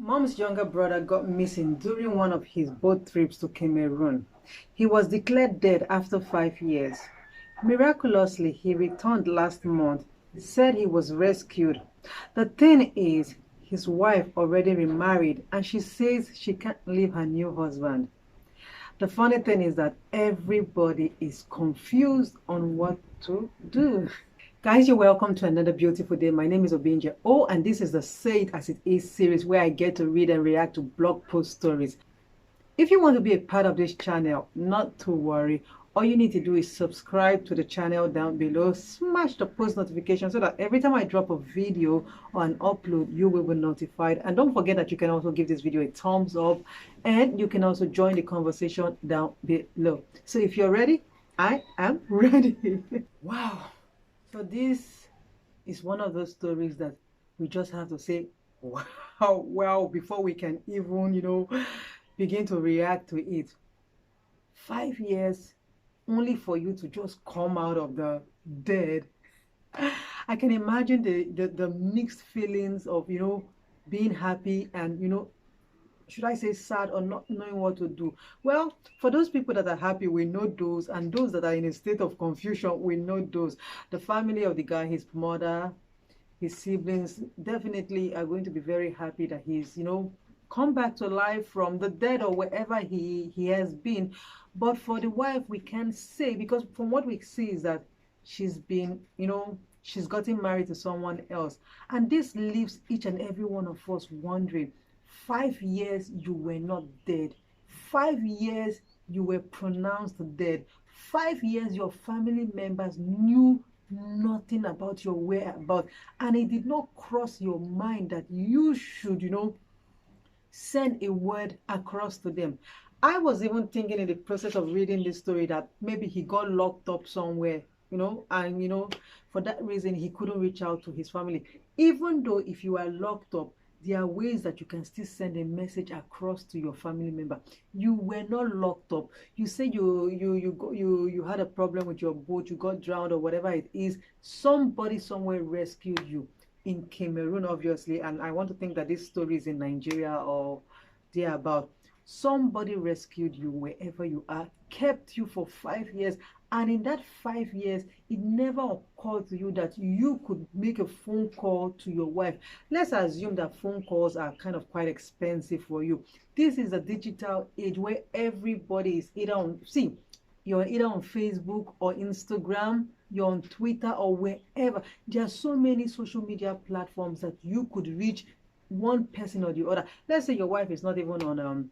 Mom's younger brother got missing during one of his boat trips to Cameroon. He was declared dead after 5 years. Miraculously, he returned last month, said he was rescued. The thing is, his wife already remarried and she says she can't leave her new husband. The funny thing is that everybody is confused on what to do. Guys, you're welcome to another beautiful day. My name is Obinjeo. Oh, and this is the Say It As It Is series where I get to read and react to blog post stories. If you want to be a part of this channel, not to worry. All you need to do is subscribe to the channel down below. Smash the post notification so that every time I drop a video or an upload, you will be notified. And don't forget that you can also give this video a thumbs up. And you can also join the conversation down below. So if you're ready, I am ready. Wow. So this is one of those stories that we just have to say, wow, before we can even, begin to react to it. 5 years only for you to just come out of the dead. I can imagine the mixed feelings of, being happy and, should I say sad or not knowing what to do? Well, for those people that are happy, we know those, and those that are in a state of confusion, we know those. The family of the guy, his mother, his siblings, definitely are going to be very happy that he's, come back to life from the dead or wherever he has been. But for the wife, we can't say, because from what we see is that she's been, she's gotten married to someone else. And this leaves each and every one of us wondering, 5 years you were not dead. 5 years you were pronounced dead. 5 years your family members knew nothing about your whereabouts, and it did not cross your mind that you should, send a word across to them. I was even thinking in the process of reading this story that maybe he got locked up somewhere, and for that reason he couldn't reach out to his family. Even though if you are locked up, there are ways that you can still send a message across to your family member. You were not locked up. You say you had a problem with your boat, you got drowned or whatever it is. Somebody somewhere rescued you in Cameroon, obviously, and I want to think that this story is in Nigeria or thereabout. Somebody rescued you wherever you are, kept you for 5 years, and in that 5 years, it never occurred to you that you could make a phone call to your wife. Let's assume that phone calls are kind of quite expensive for you. This is a digital age where everybody is either on, you're either on Facebook or Instagram, you're on Twitter or wherever. There are so many social media platforms that you could reach one person or the other. Let's say your wife is not even on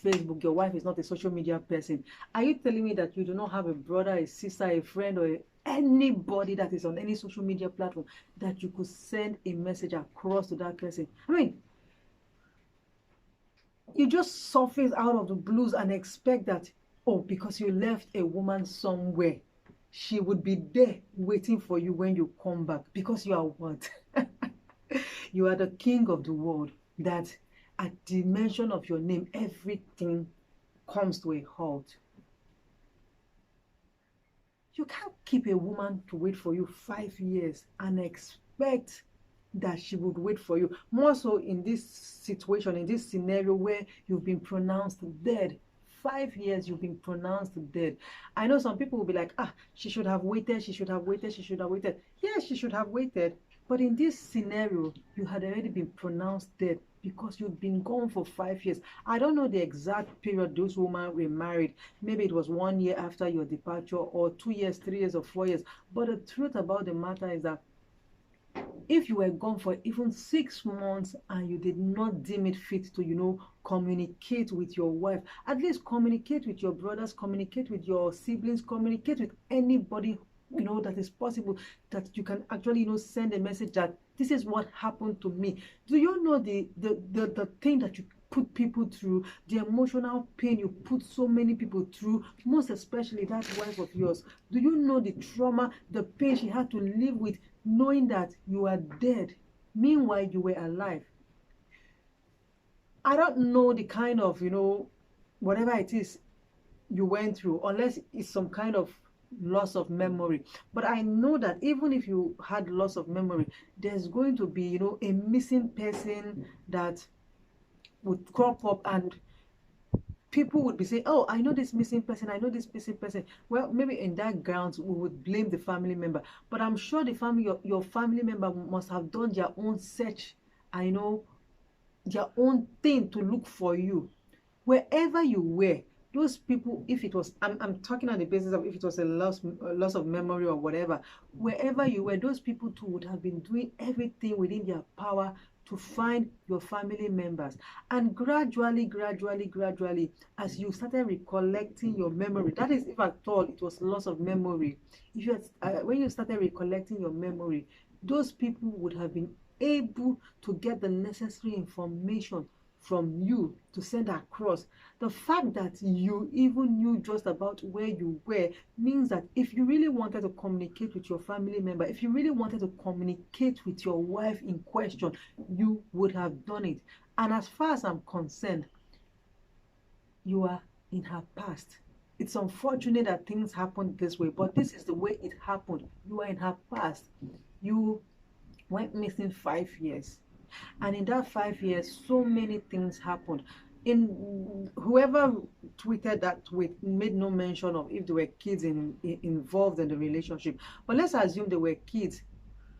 Facebook, your wife is not a social media person. Are you telling me that you do not have a brother, a sister, a friend, or anybody that is on any social media platform that you could send a message across to that person? I mean, you just surface out of the blues and expect that, oh, because you left a woman somewhere, she would be there waiting for you when you come back, because you are what? You are the king of the world, that at the mention of your name, everything comes to a halt. You can't keep a woman to wait for you 5 years and expect that she would wait for you. More so in this situation, in this scenario where you've been pronounced dead. 5 years you've been pronounced dead. I know some people will be like, she should have waited, she should have waited, she should have waited. Yes, she should have waited. But in this scenario, you had already been pronounced dead because you've been gone for 5 years. I don't know the exact period those women were married. Maybe it was 1 year after your departure, or 2 years, 3 years, or 4 years. But the truth about the matter is that if you were gone for even 6 months and you did not deem it fit to, communicate with your wife, at least communicate with your brothers, communicate with your siblings, communicate with anybody that is possible, that you can actually send a message that this is what happened to me. Do you know the thing that you put people through, the emotional pain you put so many people through, most especially that wife of yours? Do you know the trauma, the pain she had to live with, knowing that you are dead, meanwhile you were alive? I don't know the kind of whatever it is you went through, unless it's some kind of loss of memory. But I know that even if you had loss of memory, there's going to be a missing person that would crop up, and people would be saying, oh, I know this missing person, I know this missing person. Well, maybe in that grounds we would blame the family member, but I'm sure the family, your family member must have done their own search, I know, their own thing to look for you wherever you were. Those people, if it was, I'm talking on the basis of if it was a loss of memory or whatever, wherever you were, those people too would have been doing everything within their power to find your family members. And gradually, as you started recollecting your memory, that is, if at all it was loss of memory, if you had, when you started recollecting your memory, those people would have been able to get the necessary information from you to send across. The fact that you even knew just about where you were means that if you really wanted to communicate with your family member, if you really wanted to communicate with your wife in question, you would have done it. And as far as I'm concerned, you are in her past. It's unfortunate that things happen this way, but this is the way it happened. You are in her past. You went missing 5 years. And in that 5 years, so many things happened. In whoever tweeted that tweet made no mention of if there were kids involved in the relationship. But let's assume there were kids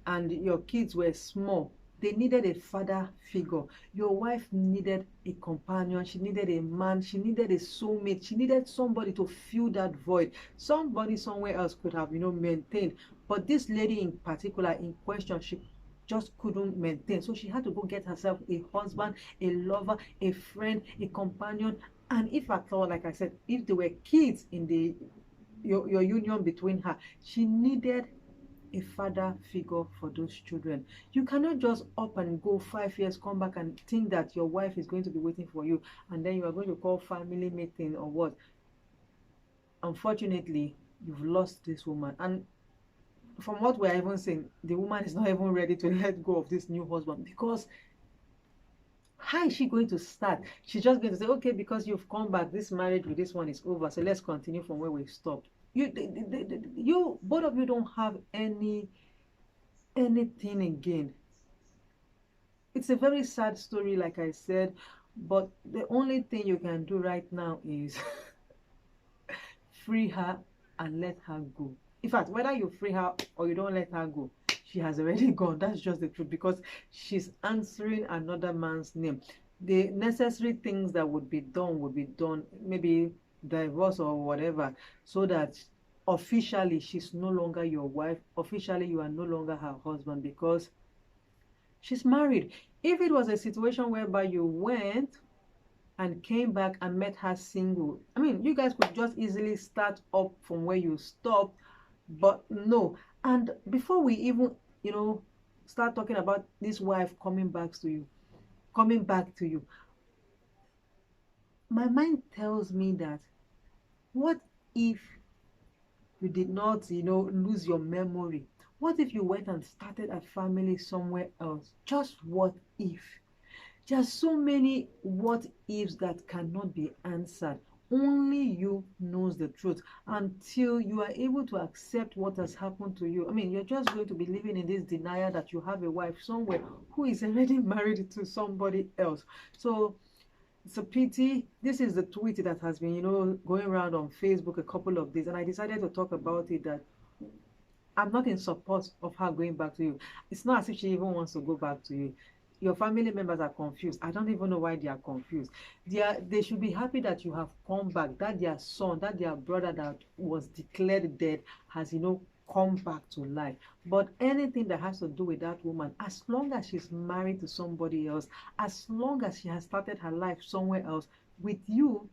and your kids were small. They needed a father figure. Your wife needed a companion. She needed a man. She needed a soulmate. She needed somebody to fill that void. Somebody somewhere else could have, maintained. But this lady in particular, in question, she just couldn't maintain. So she had to go get herself a husband, a lover, a friend, a companion. And if at all, like I said, if there were kids in your union between her, she needed a father figure for those children. You cannot just up and go 5 years, come back and think that your wife is going to be waiting for you, and then you are going to call family meeting or what. Unfortunately, you've lost this woman. And from what we're even saying, the woman is not even ready to let go of this new husband, because how is she going to start? She's just going to say, okay, because you've come back, this marriage with this one is over, so let's continue from where we stopped. You both of you don't have anything again. It's a very sad story, like I said, but the only thing you can do right now is free her and let her go. In fact, whether you free her or you don't let her go, she has already gone. That's just the truth, because she's answering another man's name. The necessary things that would be done, maybe divorce or whatever, so that officially she's no longer your wife. Officially, you are no longer her husband, because she's married. If it was a situation whereby you went and came back and met her single, I mean, you guys could just easily start up from where you stopped. But no. And before we even start talking about this wife coming back to you, my mind tells me that, what if you did not lose your memory? What if you went and started a family somewhere else? Just what if? There's so many what ifs that cannot be answered. Only you knows the truth. Until you are able to accept what has happened to you, I mean, you're just going to be living in this denial that you have a wife somewhere who is already married to somebody else. So it's a pity. This is the tweet that has been going around on Facebook a couple of days, and I decided to talk about it, that I'm not in support of her going back to you. It's not as if she even wants to go back to you. Your family members are confused. I don't even know why they are confused. They should be happy that you have come back, that their son, that their brother that was declared dead has come back to life. But anything that has to do with that woman, as long as she's married to somebody else, as long as she has started her life somewhere else, with you,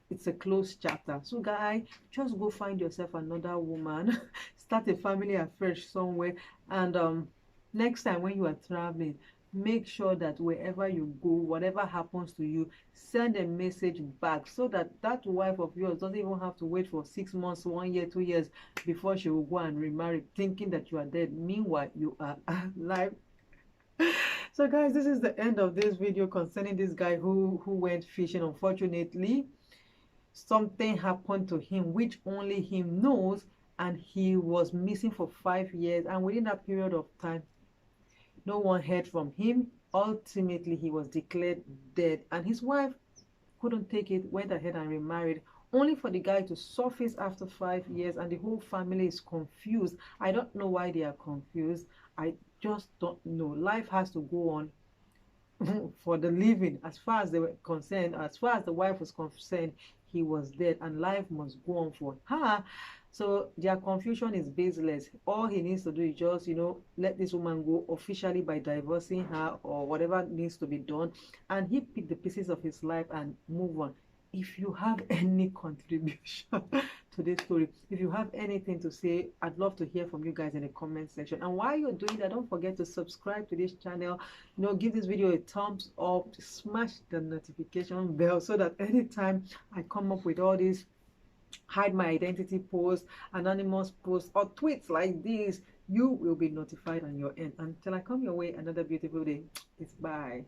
it's a closed chapter. So guy, just go find yourself another woman, start a family afresh somewhere, and next time when you are traveling, make sure that wherever you go, whatever happens to you, send a message back, so that that wife of yours doesn't even have to wait for 6 months, 1 year, 2 years before she will go and remarry, thinking that you are dead. Meanwhile, you are alive. So guys, this is the end of this video concerning this guy who went fishing. Unfortunately, something happened to him which only him knows, and he was missing for 5 years, and within that period of time, no one heard from him Ultimately, he was declared dead, and his wife couldn't take it, went ahead and remarried, only for the guy to surface after 5 years, and the whole family is confused. I don't know why they are confused. I just don't know. Life has to go on for the living. As far as they were concerned, as far as the wife was concerned, he was dead and life must go on for her. So their confusion is baseless. All he needs to do is just, let this woman go officially by divorcing her or whatever needs to be done, and he pick the pieces of his life and move on. If you have any contribution to this story, if you have anything to say, I'd love to hear from you guys in the comment section. And while you're doing that, don't forget to subscribe to this channel. Give this video a thumbs up, smash the notification bell so that anytime I come up with all these hide my identity posts, anonymous posts, or tweets like this, you will be notified on your end. Until I come your way another beautiful day, it's bye.